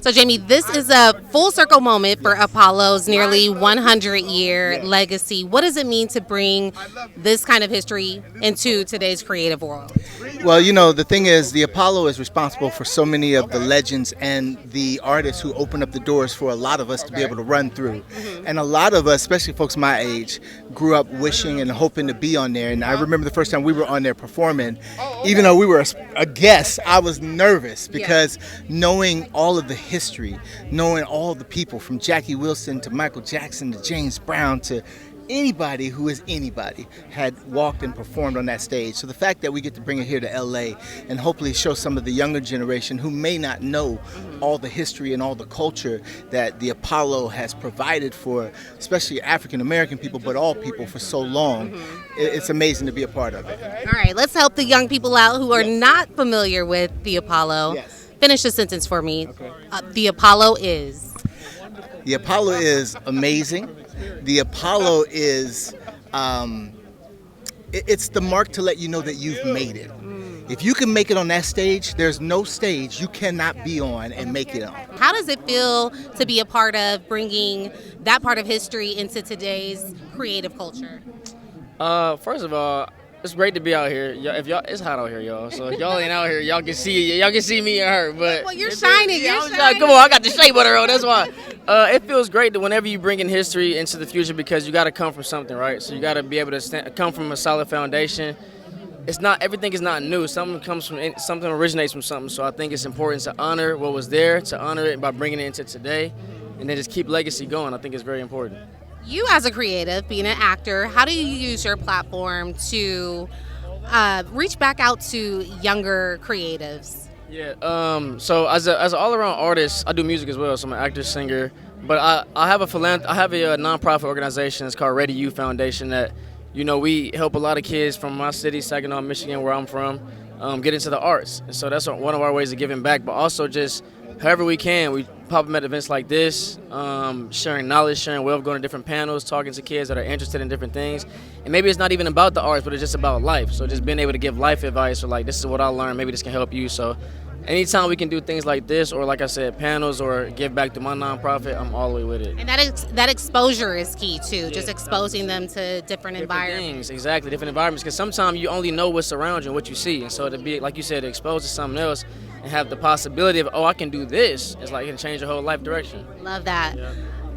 So, Jamie, this is a full circle moment for Apollo's nearly 100-year legacy. What does it mean to bring this kind of history into today's creative world? Well, the thing is, the Apollo is responsible for so many of the legends and the artists who open up the doors for a lot of us to be able to run through. And a lot of us, especially folks my age, grew up wishing and hoping to be on there. And I remember the first time we were on there performing, even though we were a guest, I was nervous because knowing all of the history, knowing all the people from Jackie Wilson to Michael Jackson to James Brown to anybody who is anybody had walked and performed on that stage. So the fact that we get to bring it here to LA and hopefully show some of the younger generation who may not know all the history and all the culture that the Apollo has provided for, especially African American people, but all people for so long, it's amazing to be a part of it. All right, let's help the young people out who are not familiar with the Apollo. Finish the sentence for me. Okay. The Apollo is. The Apollo is amazing. The Apollo is, it's the mark to let you know that you've made it. If you can make it on that stage, there's no stage you cannot be on and make it on. How does it feel to be a part of bringing that part of history into today's creative culture? First of all, it's great to be out here. If y'all, it's hot out here, y'all. So if y'all ain't out here, y'all can see me and her. But well, you're shining. Yeah, You're shining. Come on, I got the shea butter on. That's why. It feels great that whenever you bring in history into the future, because you got to come from something, right? So you got to be able to come from a solid foundation. It's not everything is not new. Something originates from something. So I think it's important to honor what was there, to honor it by bringing it into today, and then just keep legacy going. I think it's very important. You as a creative, being an actor, how do you use your platform to reach back out to younger creatives? Yeah. So as an all-around artist, I do music as well. So I'm an actor, singer. But I have a nonprofit organization. It's called Ready You Foundation. That we help a lot of kids from my city, Saginaw, Michigan, where I'm from, get into the arts. And so that's one of our ways of giving back. But also just however we can, we pop up at events like this, sharing knowledge, sharing wealth, going to different panels, talking to kids that are interested in different things. And maybe it's not even about the arts, but it's just about life. So just being able to give life advice, or like, this is what I learned, maybe this can help you. So anytime we can do things like this, or like I said, panels, or give back to my nonprofit, I'm all the way with it. And that exposure is key too, just exposing them to different environments. Things, exactly, different environments, because sometimes you only know what's around you and what you see. And so to be, like you said, exposed to something else and have the possibility of, I can do this, it's like it can change your whole life direction. Love that. Yeah.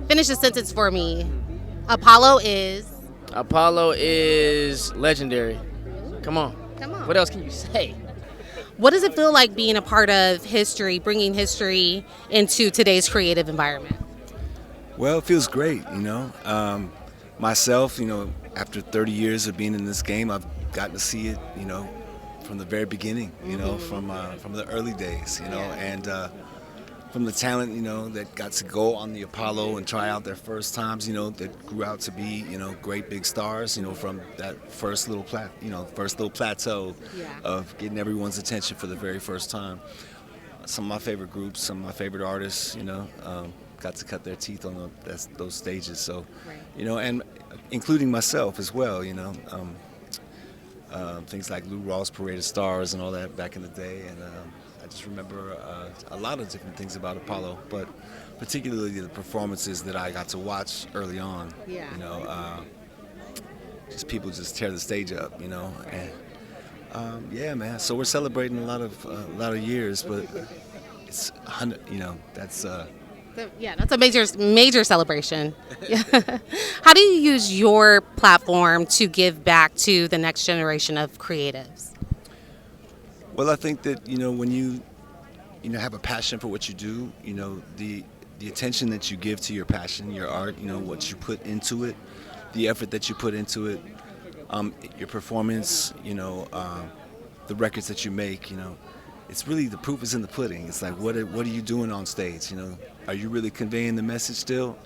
Finish the sentence for me. Apollo is legendary. Come on. What else can you say? What does it feel like being a part of history, bringing history into today's creative environment? Well, it feels great, Myself, after 30 years of being in this game, I've gotten to see it, from the very beginning, from the early days, and from the talent, that got to go on the Apollo and try out their first times, that grew out to be, great big stars, from that first little plateau of getting everyone's attention for the very first time. Some of my favorite groups, some of my favorite artists, got to cut their teeth on those stages. So, and including myself as well, things like Lou Rawls' Parade of Stars and all that back in the day. And I just remember a lot of different things about Apollo, but particularly the performances that I got to watch early on. Just people just tear the stage up, and man. So we're celebrating a lot of years, but it's 100, that's. That's a major celebration. How do you use your platform to give back to the next generation of creatives? Well, I think that when you have a passion for what you do, the attention that you give to your passion, your art, what you put into it, the effort that you put into it, your performance, the records that you make, it's really, the proof is in the pudding. It's like, what are you doing on stage? Are you really conveying the message still?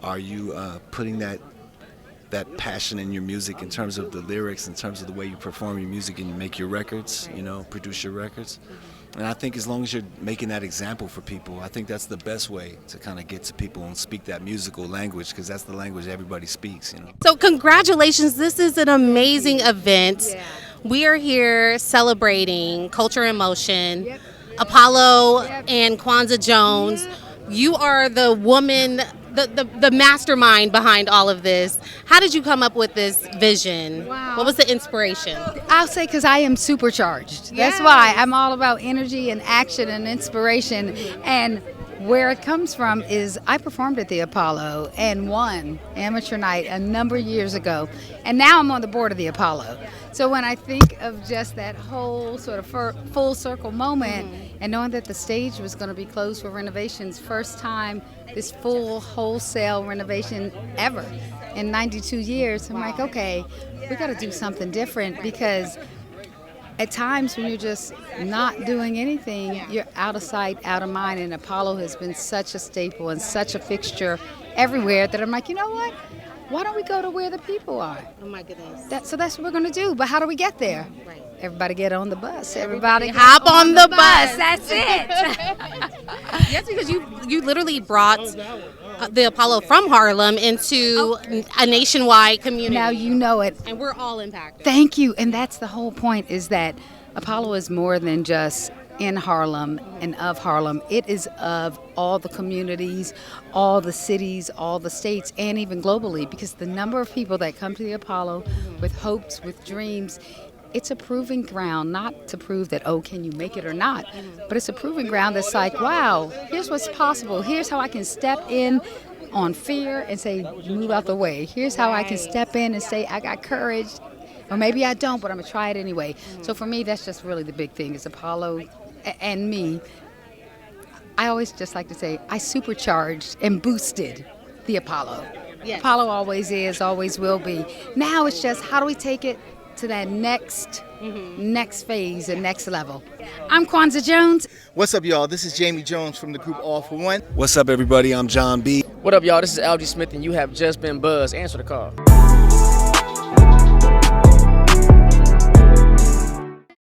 Are you putting that passion in your music in terms of the lyrics, in terms of the way you perform your music and you make your records, produce your records? And I think as long as you're making that example for people, I think that's the best way to kind of get to people and speak that musical language, because that's the language everybody speaks. So congratulations. This is an amazing event. Yeah. We are here celebrating culture and motion. Yep. Apollo and Kwanza Jones. You are the woman, the mastermind behind all of this. How did you come up with this vision? Wow. What was the inspiration? I'll say because I am supercharged. That's why I'm all about energy and action and inspiration. And where it comes from is I performed at the Apollo and won amateur night a number of years ago. And now I'm on the board of the Apollo. So when I think of just that whole sort of full circle moment and knowing that the stage was going to be closed for renovations, first time this full wholesale renovation ever in 92 years, I'm like, okay, we got to do something different because at times when you're just not doing anything, you're out of sight, out of mind, and Apollo has been such a staple and such a fixture everywhere that I'm like, you know what? Why don't we go to where the people are? Oh my goodness. So that's what we're going to do. But how do we get there? Right. Everybody get on the bus. Everybody hop on the bus. That's it. Yes, because you literally brought the Apollo from Harlem into a nationwide community. Now you know it. And we're all impacted. Thank you. And that's the whole point, is that Apollo is more than just in Harlem and of Harlem. It is of all the communities, all the cities, all the states, and even globally, because the number of people that come to the Apollo with hopes, with dreams, it's a proving ground, not to prove that, oh, can you make it or not, but it's a proving ground that's like, wow, here's what's possible. Here's how I can step in on fear and say, move out the way. Here's how I can step in and say, I got courage. Or maybe I don't, but I'm going to try it anyway. So for me, that's just really the big thing, is Apollo and me. I always just like to say, I supercharged and boosted the Apollo. Yes. Apollo always is, always will be. Now it's just, how do we take it to that next phase and next level? I'm Kwanza Jones. What's up, y'all? This is Jamie Jones from the group All for One. What's up, everybody? I'm John B. What up, y'all? This is Algie Smith, and you have just been buzzed. Answer the call.